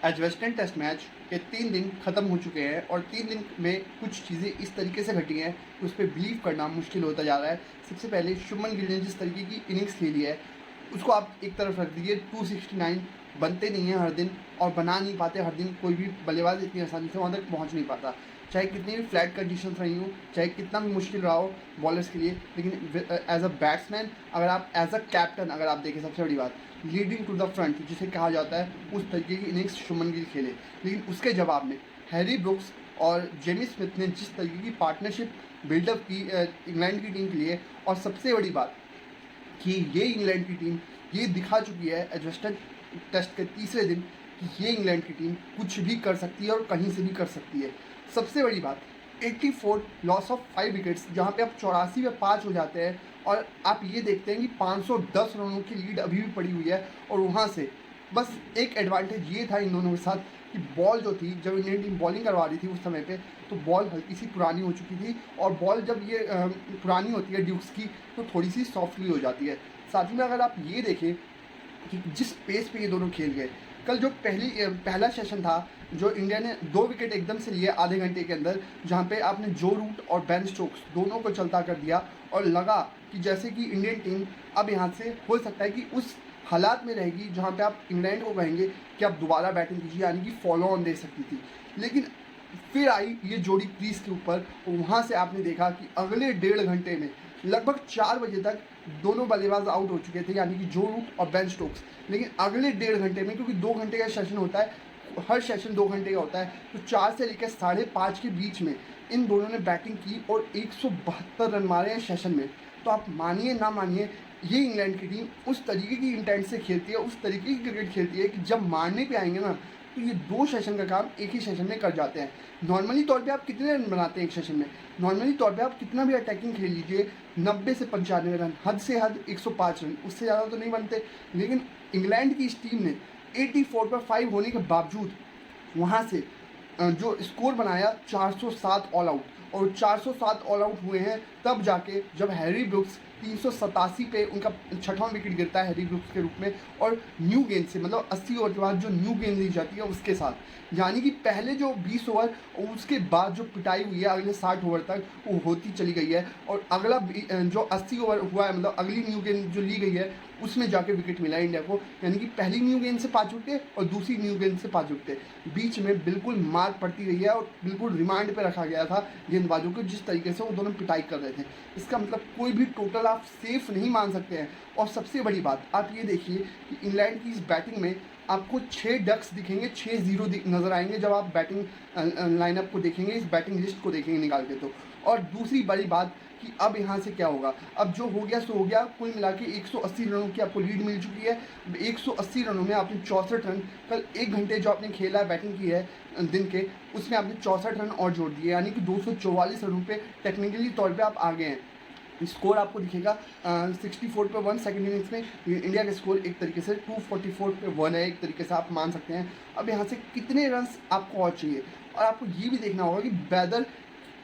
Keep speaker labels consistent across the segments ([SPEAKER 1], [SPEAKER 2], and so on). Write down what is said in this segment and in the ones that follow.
[SPEAKER 1] एजवेस्टन test match के 3 दिन ख़त्म हो चुके हैं और 3 दिन में कुछ चीज़ें इस तरीके से घटी हैं कि उस पे बिलीव करना मुश्किल होता जा रहा है। सबसे पहले शुभमन गिल ने जिस तरीके की इनिंग्स खेली है, उसको आप एक तरफ रख दीजिए। 269 बनते नहीं हैं हर दिन, और बना नहीं पाते हर दिन। कोई भी बल्लेबाज इतनी आसानी से वहाँ तक पहुँच नहीं पाता, चाहे कितनी भी फ्लैट कंडीशंस रही हों, चाहे कितना भी मुश्किल रहा हो बॉलर्स के लिए। लेकिन एज अ बैट्समैन, अगर आप एज अ कैप्टन अगर आप देखें, सबसे बड़ी बात लीडिंग टू द फ्रंट जिसे कहा जाता है, उस तरीके की इनिंग्स शुभमन गिल खेले। लेकिन उसके जवाब में हैरी ब्रुक्स और जेमी स्मिथ ने जिस तरीके की पार्टनरशिप बिल्डअप की इंग्लैंड की टीम के लिए, और सबसे बड़ी बात कि ये इंग्लैंड की टीम ये दिखा चुकी है एजवेस्टन टेस्ट के तीसरे दिन कि ये इंग्लैंड की टीम कुछ भी कर सकती है और कहीं से भी कर सकती है। सबसे बड़ी बात 84 लॉस ऑफ 5 विकेट्स, जहाँ पे आप 84 में 5 हो जाते हैं, और आप ये देखते हैं कि 510 रनों की लीड अभी भी पड़ी हुई है। और वहाँ से बस एक एडवांटेज ये था इन दोनों के साथ कि बॉल जो थी, जब इंडियन टीम बॉलिंग करवा रही थी उस समय पे, तो बॉल हल्की सी पुरानी हो चुकी थी। और बॉल जब ये पुरानी होती है ड्यूक्स की, तो थोड़ी सी सॉफ्टली हो जाती है। साथ ही में अगर आप ये देखें कि जिस पेस पे ये दोनों खेल गए, कल जो पहला सेशन था, जो इंडिया ने 2 विकेट एकदम से लिए आधे घंटे के अंदर, जहाँ पे आपने जो रूट और बेन स्टोक्स दोनों को चलता कर दिया, और लगा कि जैसे कि इंडियन टीम अब यहाँ से हो सकता है कि उस हालात में रहेगी जहाँ पे आप इंग्लैंड को कहेंगे कि आप दोबारा बैटिंग कीजिए, यानी कि फॉलो ऑन दे सकती थी। लेकिन फिर आई ये जोड़ी क्रीज के ऊपर, और वहाँ से आपने देखा कि अगले 1.5 घंटे में लगभग 4 बजे तक दोनों बल्लेबाज आउट हो चुके थे, यानी कि जो रूट और बेन स्टोक्स। लेकिन अगले 1.5 घंटे में, क्योंकि 2 घंटे का सेशन होता है, हर सेशन 2 घंटे का होता है, तो 4 से लेकर 5:30 के बीच में इन दोनों ने बैटिंग की और 172 रन मारे हैं सेशन में। तो आप मानिए ना मानिए, ये इंग्लैंड की टीम उस तरीके की इंटेंट से खेलती है, उस तरीके की क्रिकेट खेलती है कि जब मारने पे आएंगे ना, तो ये 2 सेशन का काम एक ही सेशन में कर जाते हैं। नॉर्मली तौर पे आप कितने रन बनाते हैं एक सेशन में? नॉर्मली तौर पे आप कितना भी अटैकिंग खेल लीजिए, 90 से 95 रन, हद से हद 105 रन, उससे ज़्यादा तो नहीं बनते। लेकिन इंग्लैंड की इस टीम ने 84 पर 5 होने के बावजूद वहाँ से जो स्कोर बनाया 407 ऑल आउट, और 407 ऑल आउट हुए हैं तब जाके जब हैरी ब्रुक्स 387 पे उनका 6वां विकेट गिरता है हैरी ब्रुक्स के रूप में, और न्यू गेंद से, मतलब 80 ओवर के बाद जो न्यू गेंद ली जाती है उसके साथ, यानी कि पहले जो 20 ओवर और उसके बाद जो पिटाई हुई है अगले 60 ओवर तक वो होती चली गई है। और अगला जो 80 ओवर हुआ है, मतलब अगली न्यू गेंद जो ली गई है, उसमें जाके विकेट मिला इंडिया को, यानी कि पहली न्यू गेंद से 5 विकेट और दूसरी न्यू गेंद से 5 विकेट, बीच में बिल्कुल मार पड़ती रही है और बिल्कुल रिमांड पे रखा गया था गेंदबाजों को, जिस तरीके से वो दोनों पिटाई कर रहे थे। इसका मतलब कोई भी टोटल आप सेफ नहीं मान सकते हैं। और सबसे बड़ी बात आप ये देखिए कि इंग्लैंड की इस बैटिंग में आपको 6 डक्स दिखेंगे, 6 जीरो नज़र आएंगे जब आप बैटिंग लाइनअप को देखेंगे, इस बैटिंग लिस्ट को देखेंगे निकाल के। तो और दूसरी बड़ी बात कि अब यहाँ से क्या होगा, अब जो हो गया सो हो गया। कुल मिला के 180 रनों की आपको लीड मिल चुकी है। 180 रनों में आपने 64 रन, कल 1 घंटे जो आपने खेला है बैटिंग की है दिन के, उसमें आपने 64 रन और जोड़ दिए, यानी कि 244 रनों पे टेक्निकली तौर पे आप आगे हैं। स्कोर आपको दिखेगा 64 पे 1 सेकेंड इनिंग्स में इंडिया का स्कोर एक तरीके से 244 पे 1 है, एक तरीके से आप मान सकते हैं। अब यहाँ से कितने रन्स आपको और चाहिए, और आपको ये भी देखना होगा कि वेदर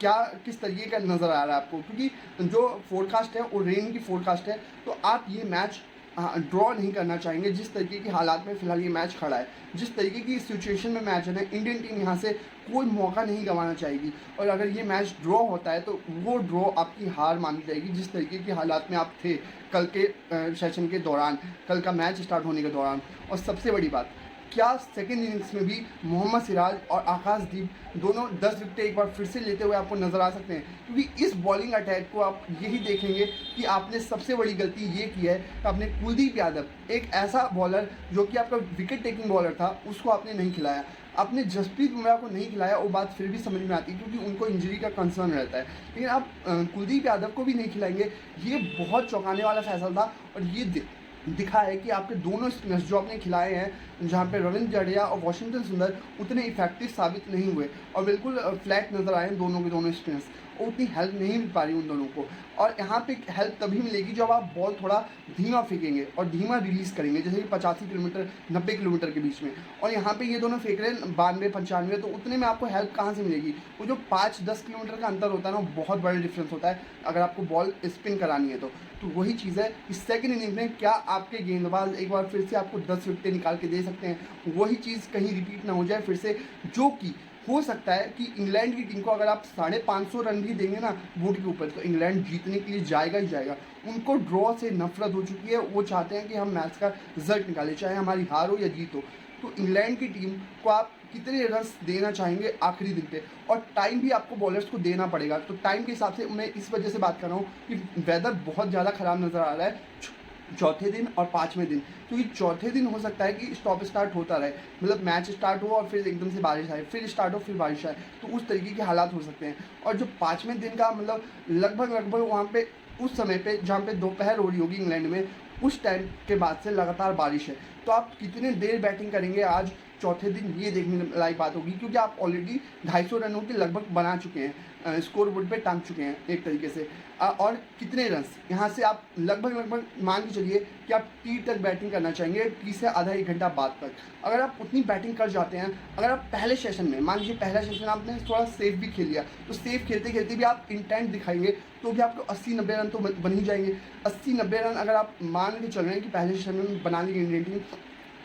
[SPEAKER 1] क्या किस तरीके का नज़र आ रहा है आपको, क्योंकि जो फोरकास्ट है वो रेन की फोरकास्ट है। तो आप ये मैच ड्रॉ नहीं करना चाहेंगे जिस तरीके की हालात में फ़िलहाल ये मैच खड़ा है, जिस तरीके की सिचुएशन में मैच है ना, इंडियन टीम यहाँ से कोई मौका नहीं गंवाना चाहेगी। और अगर ये मैच ड्रॉ होता है तो वो ड्रॉ आपकी हार मानी जाएगी, जिस तरीके की हालात में आप थे कल के सेशन के दौरान, कल का मैच स्टार्ट होने के दौरान। और सबसे बड़ी बात, क्या सेकेंड इनिंग्स में भी मोहम्मद सिराज और आकाशदीप दोनों 10 विकेट एक बार फिर से लेते हुए आपको नज़र आ सकते हैं? क्योंकि इस बॉलिंग अटैक को आप यही देखेंगे कि आपने सबसे बड़ी गलती ये की है कि आपने कुलदीप यादव, एक ऐसा बॉलर जो कि आपका विकेट टेकिंग बॉलर था, उसको आपने नहीं खिलाया। आपने जसप्रीत बुमराह को नहीं खिलाया, वो बात फिर भी समझ में आती है क्योंकि उनको इंजरी का कंसर्न रहता है, लेकिन आप कुलदीप यादव को भी नहीं खिलाएंगे। ये बहुत चौंकाने वाला फैसला था, और ये दिखा है कि आपके दोनों स्पिनर्स जो आपने खिलाए हैं, जहाँ पे रविंद्र जडेजा और वाशिंगटन सुंदर उतने इफेक्टिव साबित नहीं हुए, और बिल्कुल फ्लैट नज़र आए दोनों के दोनों स्पिनर्स। और उतनी हेल्प नहीं मिल पा रही उन दोनों को। और यहाँ पे हेल्प तभी मिलेगी जब आप बॉल थोड़ा धीमा फेंकेंगे और धीमा रिलीज़ करेंगे, जैसे कि 85 किलोमीटर 90 किलोमीटर के बीच में। और यहाँ पे ये दोनों फेंक रहे हैं 92-95, तो उतने में आपको हेल्प कहाँ से मिलेगी? वो जो 5-10 किलोमीटर का अंतर होता है ना, वो बहुत बड़ा डिफरेंस होता है अगर आपको बॉल स्पिन करानी है तो वही चीज़ है इस सेकंड इनिंग में। क्या आपके गेंदबाज एक बार फिर से आपको 10 विकेटें निकाल के दे सकते हैं? वही चीज़ कहीं रिपीट ना हो जाए फिर से, जो कि हो सकता है कि इंग्लैंड की टीम को अगर आप 550 रन भी देंगे ना बोर्ड के ऊपर, तो इंग्लैंड जीतने के लिए जाएगा ही जाएगा। उनको ड्रॉ से नफरत हो चुकी है, वो चाहते हैं कि हम मैच का रिजल्ट निकालें, चाहे हमारी हार हो या जीत हो। तो इंग्लैंड की टीम को आप कितने रन्स देना चाहेंगे आखिरी दिन पे, और टाइम भी आपको बॉलर्स को देना पड़ेगा। तो टाइम के हिसाब से मैं इस वजह से बात कर रहा हूँ कि वेदर बहुत ज़्यादा ख़राब नज़र आ रहा है चौथे दिन और पाँचवें दिन, क्योंकि चौथे दिन हो सकता है कि स्टॉप स्टार्ट होता रहे, मतलब मैच स्टार्ट हो और फिर एकदम से बारिश आए, फिर स्टार्ट हो फिर बारिश आए, तो उस तरीके के हालात हो सकते हैं। और जो पाँचवें दिन का मतलब लगभग वहाँ पे उस समय पे जहाँ पे दोपहर हो रही होगी इंग्लैंड में, उस टाइम के बाद से लगातार बारिश है। तो आप कितने देर बैटिंग करेंगे आज चौथे दिन, ये देखने लायक बात होगी, क्योंकि आप ऑलरेडी 250 रनों के लगभग बना चुके हैं, स्कोर बोर्ड पे टांग चुके हैं एक तरीके से। और कितने रन्स यहाँ से आप लगभग मान के चलिए कि आप टी तक बैटिंग करना चाहेंगे, टी से आधा एक घंटा बाद तक। अगर आप उतनी बैटिंग कर जाते हैं, अगर आप पहले सेशन में मान लीजिए पहला सेशन आपने थोड़ा सेफ भी खेल लिया, तो सेफ खेलते खेलते भी आप इंटेंट दिखाएंगे तो भी आपको 80-90 रन तो बन ही जाएंगे। 80-90 रन अगर आप मान के चल रहे हैं कि पहले सेशन में बना ली इंडियन टीम,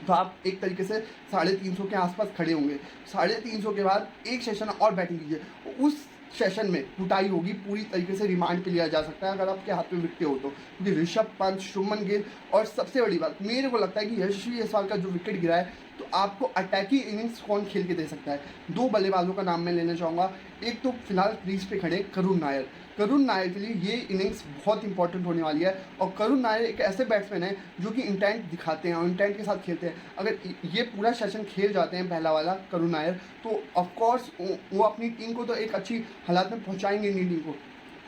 [SPEAKER 1] तो आप एक तरीके से 350 के आसपास खड़े होंगे। 350 के बाद एक सेशन और बैटिंग कीजिए, उस सेशन में कुटाई होगी, पूरी तरीके से रिमांड पे लिया जा सकता है अगर आपके हाथ में विकेट हो तो, क्योंकि ऋषभ पंत, शुभमन गिल, और सबसे बड़ी बात मेरे को लगता है कि यशस्वी जायसवाल का जो विकेट गिरा है, तो आपको अटैकिंग इनिंग्स कौन खेल के दे सकता है? दो बल्लेबाजों का नाम मैं लेना चाहूँगा। एक तो फिलहाल क्रीज पे खड़े करुण नायर के लिए ये इनिंग्स बहुत इंपॉर्टेंट होने वाली है। और करुण नायर एक ऐसे बैट्समैन है जो कि इंटेंट दिखाते हैं और इंटेंट के साथ खेलते हैं। अगर ये पूरा सेशन खेल जाते हैं पहला वाला करुण नायर, तो ऑफकोर्स वो अपनी टीम को तो एक अच्छी हालात में पहुँचाएंगे इंडियन टीम को,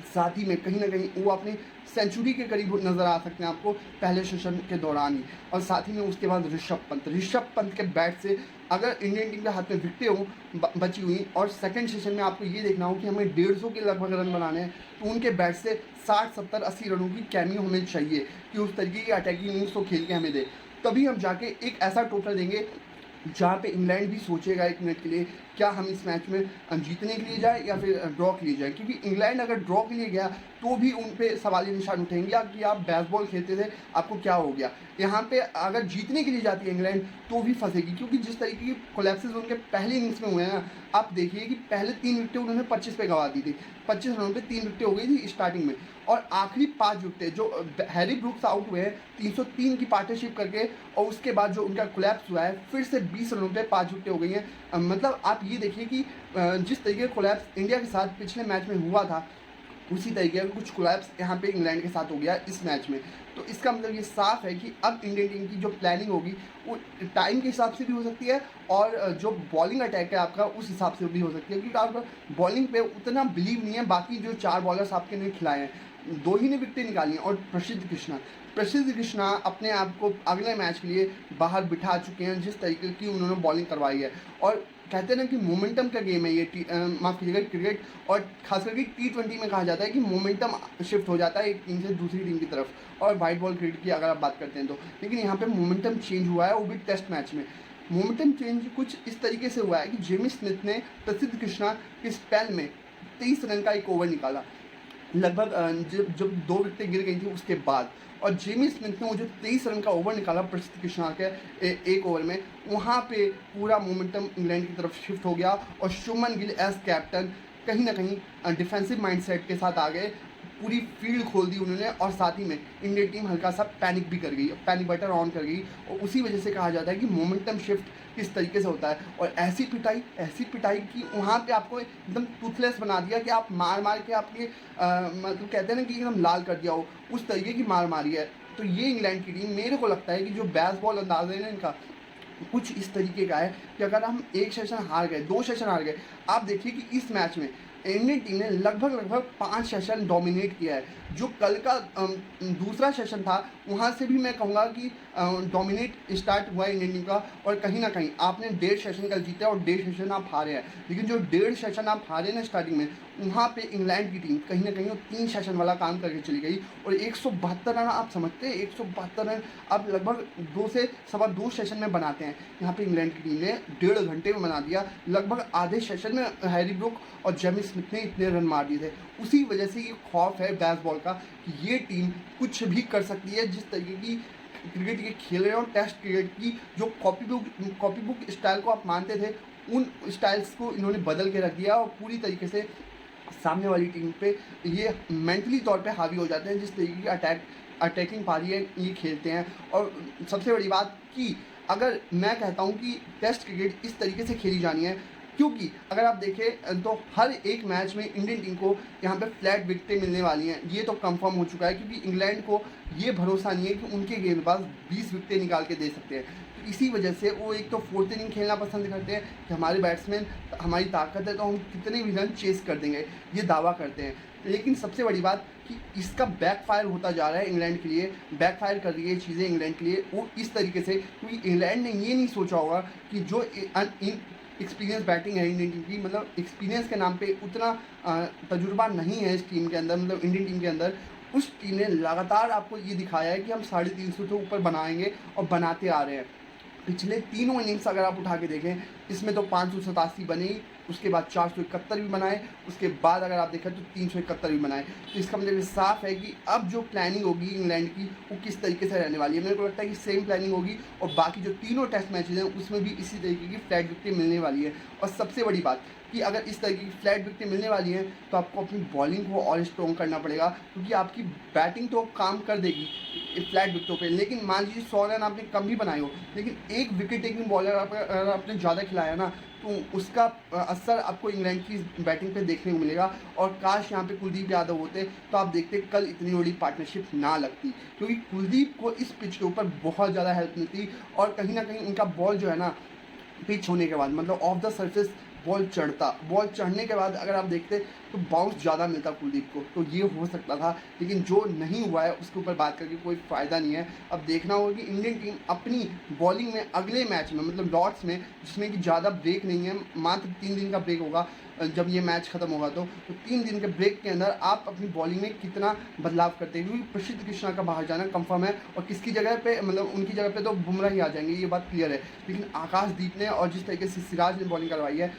[SPEAKER 1] साथ ही में कहीं ना कहीं वो अपनी सेंचुरी के करीब नज़र आ सकते हैं आपको पहले सेशन के दौरान ही। और साथ ही में उसके बाद ऋषभ पंत के बैट से अगर इंडियन टीम के हाथ में विकेटें हों बची हुई, और सेकंड सेशन में आपको ये देखना हो कि हमें 150 के लगभग रन बनाने हैं, तो उनके बैट से 60-70-80 रनों की कैमियो हमें चाहिए कि उस तरीके की अटैकिंग इनिंग्स को खेल के हमें दे। तभी हम जाके एक ऐसा टोटल देंगे जहाँ पे इंग्लैंड भी सोचेगा एक मिनट के लिए, क्या हम इस मैच में जीतने के लिए जाए या फिर ड्रॉ के लिए जाए। क्योंकि इंग्लैंड अगर ड्रॉ के लिए गया तो भी उन पे सवालिया निशान उठेंगे कि आप बेसबॉल खेलते थे, आपको क्या हो गया। यहाँ पे अगर जीतने के लिए जाती है इंग्लैंड तो भी फंसेगी, क्योंकि जिस तरीके की कोलैप्सेस उनके पहले इनिंग्स में हुए हैं ना, आप देखिए कि पहले 3 विकेटें उन्होंने 25 पे गंवा दी थी, 25 रनों पे 3 विकेटें हो गई थी स्टार्टिंग में, और आखिरी 5 विकेटें जो हैरी ब्रुक्स आउट हुए हैं 303 की पार्टनरशिप करके, और उसके बाद जो उनका कोलैप्स हुआ है फिर से 20 रनों पे 5 विकेटें हो गई हैं। मतलब आप ये देखिए कि जिस तरीके का कोलैप्स इंडिया के साथ पिछले मैच में हुआ था, उसी तरीके का कुछ कोलैप्स यहाँ पे इंग्लैंड के साथ हो गया इस मैच में। तो इसका मतलब ये साफ है कि अब इंडियन टीम की जो प्लानिंग होगी वो टाइम के हिसाब से भी हो सकती है, और जो बॉलिंग अटैक है आपका उस हिसाब से भी हो सकती है, क्योंकि आपका बॉलिंग पे उतना बिलीव नहीं है। बाकी जो 4 बॉलर्स आपके ने खिलाए हैं, 2 ही ने विकेटें निकाली हैं, और प्रसिद्ध कृष्णा अपने आप को अगले मैच के लिए बाहर बिठा चुके हैं, जिस तरीके की उन्होंने बॉलिंग करवाई है। और कहते हैं ना कि मोमेंटम का गेम है ये, माफ़ कीजिएगा क्रिकेट, और खास करके T20 में कहा जाता है कि मोमेंटम शिफ्ट हो जाता है एक टीम से दूसरी टीम की तरफ, और वाइट बॉल क्रिकेट की अगर आप बात करते हैं तो। लेकिन यहाँ पे मोमेंटम चेंज हुआ है, वो भी टेस्ट मैच में। मोमेंटम चेंज कुछ इस तरीके से हुआ है कि जेमी स्मिथ ने प्रसिद्ध कृष्णा के स्पेल में 23 रन का एक ओवर निकाला, लगभग जब 2 विकेटें गिर गई थी उसके बाद, और जेमी स्मिथ ने वो जो 23 रन का ओवर निकाला प्रसिद्ध कृष्णा के एक ओवर में, वहाँ पे पूरा मोमेंटम इंग्लैंड की तरफ शिफ्ट हो गया। और शुभमन गिल एज कैप्टन कहीं ना कहीं डिफेंसिव माइंडसेट के साथ आ गए, पूरी फील्ड खोल दी उन्होंने, और साथ ही में इंडियन टीम हल्का सा पैनिक भी कर गई, पैनिक बटन ऑन कर गई, और उसी वजह से कहा जाता है कि मोमेंटम शिफ्ट किस तरीके से होता है। और ऐसी पिटाई कि वहाँ पे आपको एकदम टूथलेस बना दिया कि आप मार के आपके मतलब कहते हैं ना कि एकदम लाल कर दिया हो, उस तरीके की मार मारी है। तो ये इंग्लैंड की टीम, मेरे को लगता है कि जो बेसबॉल अंदाज है ना इनका, कुछ इस तरीके का है कि अगर हम एक सेशन हार गए, 2 सेशन हार गए, आप देखिए कि इस मैच में इंडियन टीम ने लगभग 5 सेशन डोमिनेट किया है। जो कल का दूसरा सेशन था, वहाँ से भी मैं कहूँगा कि डोमिनेट स्टार्ट हुआ है इंडियन टीम का, और कहीं ना कहीं आपने 1.5 सेशन कल जीता है और 1.5 सेशन आप हारे हैं, लेकिन जो 1.5 सेशन आप हारे ना स्टार्टिंग में, वहाँ पे इंग्लैंड की टीम कहीं ना कहीं वो 3 सेशन वाला काम करके चली गई, और 172 रन आप समझते हैं, 172 रन आप लगभग 2 से सवा 2 सेशन में बनाते हैं। यहाँ पे इंग्लैंड की टीम ने 1.5 घंटे में बना दिया, लगभग आधे सेशन में हैरी ब्रूक और जेमी स्मिथ ने इतने रन मार दिए थे। उसी वजह से ये खौफ है बेसबॉल का कि ये टीम कुछ भी कर सकती है। जिस तरीके की क्रिकेट ये खेल रहे हैं और टेस्ट क्रिकेट की जो कॉपी बुक स्टाइल को आप मानते थे, उन स्टाइल्स को इन्होंने बदल के रख दिया और पूरी तरीके से सामने वाली टीम पे ये मेंटली तौर पे हावी हो जाते हैं। जिस तरीके की अटैकिंग पारी है ये खेलते हैं। और सबसे बड़ी बात कि अगर मैं कहता हूँ कि टेस्ट क्रिकेट इस तरीके से खेली जानी है, क्योंकि अगर आप देखें तो हर एक मैच में इंडियन टीम को यहाँ पे फ्लैट विकेटें मिलने वाली हैं, ये तो कंफर्म हो चुका है, क्योंकि इंग्लैंड को ये भरोसा नहीं है कि उनके गेंदबाज 20 विकेटें निकाल के दे सकते हैं। तो इसी वजह से वो एक तो 4th इनिंग खेलना पसंद करते हैं कि हमारे बैट्समैन, हमारी ताकत है तो हम कितने भी रन चेस कर देंगे, ये दावा करते हैं। लेकिन सबसे बड़ी बात कि इसका बैकफायर होता जा रहा है इंग्लैंड के लिए, बैकफायर कर रही है चीज़ें इंग्लैंड के लिए, वो इस तरीके से, क्योंकि इंग्लैंड ने ये नहीं सोचा होगा कि जो एक्सपीरियंस बैटिंग है इंडियन टीम की, मतलब एक्सपीरियंस के नाम पे उतना तजुर्बा नहीं है इस टीम के अंदर, मतलब इंडियन टीम के अंदर। उस टीम ने लगातार आपको ये दिखाया है कि हम 350 से ऊपर बनाएंगे और बनाते आ रहे हैं। पिछले तीनों इनिंग्स अगर आप उठा के देखें, इसमें तो 587 बने, उसके बाद 471 भी बनाए, उसके बाद अगर आप देखें तो 371 भी बनाए। तो इसका मतलब ये साफ है कि अब जो प्लानिंग होगी इंग्लैंड की वो किस तरीके से रहने वाली है। मेरे को लगता है कि सेम प्लानिंग होगी, और बाकी जो तीनों टेस्ट मैचेज हैं उसमें भी इसी तरीके की फ्लैट विकेटें मिलने वाली है। और सबसे बड़ी बात कि अगर इस तरीके की फ्लैट विकेटें मिलने वाली हैं तो आपको अपनी बॉलिंग को और स्ट्रॉन्ग करना पड़ेगा, क्योंकि आपकी बैटिंग तो काम कर देगी फ्लैट विकेटों पे, लेकिन मान लीजिए 100 रन आपने कम भी बनाए हो, लेकिन एक विकेट टेकिंग बॉलर अगर आपने ज़्यादा खिलाया ना, तो उसका असर आपको इंग्लैंड की बैटिंग पे देखने को मिलेगा। और काश यहाँ पे कुलदीप यादव होते तो आप देखते कल इतनी बड़ी पार्टनरशिप ना लगती, क्योंकि कुलदीप को इस पिच के ऊपर बहुत ज़्यादा हेल्प मिलती, और कहीं ना कहीं उनका बॉल जो है ना, पिच होने के बाद मतलब ऑफ द सरफेस बॉल चढ़ने के बाद अगर आप देखते तो बाउंस ज़्यादा मिलता कुलदीप को, तो ये हो सकता था, लेकिन जो नहीं हुआ है उसके ऊपर बात करके कोई फ़ायदा नहीं है। अब देखना होगा कि इंडियन टीम अपनी बॉलिंग में अगले मैच में, मतलब लॉर्ड्स में, जिसमें कि ज़्यादा ब्रेक नहीं है, मात्र 3 दिन का ब्रेक होगा जब ये मैच खत्म होगा, तो 3 दिन के ब्रेक के अंदर आप अपनी बॉलिंग में कितना बदलाव करते हैं, क्योंकि प्रसिद्ध कृष्णा का बाहर जाना कंफर्म है, और किसकी जगह पे, मतलब उनकी जगह पे तो बुमराह ही आ जाएंगे, ये बात क्लियर है। लेकिन आकाशदीप ने और जिस तरीके से सिराज ने बॉलिंग करवाई है,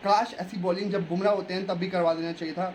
[SPEAKER 1] काश ऐसी बॉलिंग जब बुमराह होते हैं तब भी करवा देना चाहिए था।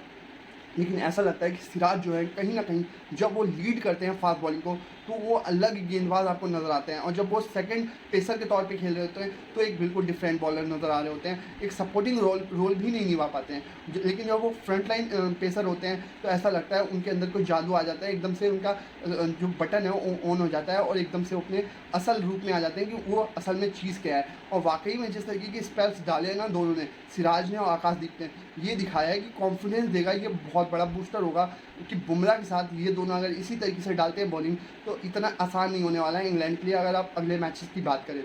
[SPEAKER 1] लेकिन ऐसा लगता है कि सिराज जो है कहीं ना कहीं जब वो लीड करते हैं फास्ट बॉलिंग को, तो वो अलग गेंदबाज आपको नज़र आते हैं, और जब वो सेकंड पेसर के तौर पे खेल रहे होते हैं तो एक बिल्कुल डिफरेंट बॉलर नज़र आ रहे होते हैं, एक सपोर्टिंग रोल भी नहीं निभा पाते हैं। लेकिन जब वो फ्रंट लाइन पेसर होते हैं तो ऐसा लगता है उनके अंदर कोई जादू आ जाता है, एकदम से उनका जो बटन है वो ऑन हो जाता है, और एकदम से वो अपने असल रूप में आ जाते हैं कि वो असल में चीज़ क्या है। और वाकई में जिस तरीके के स्पेल्स डाले हैं ना दोनों ने, सिराज ने और आकाशदीप ने, ये दिखाया है कि कॉन्फिडेंस देगा, ये बहुत बड़ा बूस्टर होगा कि बुमराह के साथ ये दोनों अगर इसी तरीके से डालते हैं बॉलिंग तो इतना आसान नहीं होने वाला है इंग्लैंड के लिए। अगर आप अगले मैचेस की बात करें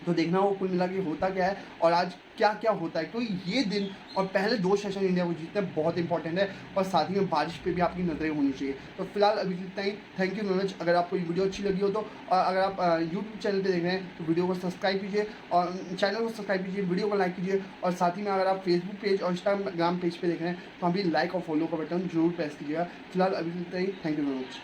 [SPEAKER 1] तो देखना हो कुल मिला के होता क्या है और आज क्या क्या होता है, क्योंकि ये दिन और पहले 2 सेशन इंडिया को जीतना बहुत इंपॉर्टेंट है, और साथ ही में बारिश पे भी आपकी नज़रें होनी चाहिए। तो फिलहाल अभी इतना ही, थैंक यू वेरी मच। अगर आपको ये वीडियो अच्छी लगी हो तो, और अगर आप यूट्यूब चैनल पे देख रहे हैं तो वीडियो को सब्सक्राइब कीजिए, और चैनल को सब्सक्राइब कीजिए, वीडियो को लाइक कीजिए, और साथ ही में अगर आप फेसबुक पेज और इंस्टाग्राम पेज पे देख रहे हैं तो अभी लाइक और फॉलो का बटन जरूर प्रेस कीजिएगा। फिलहाल अभी इतना ही, थैंक यू वेरी मच।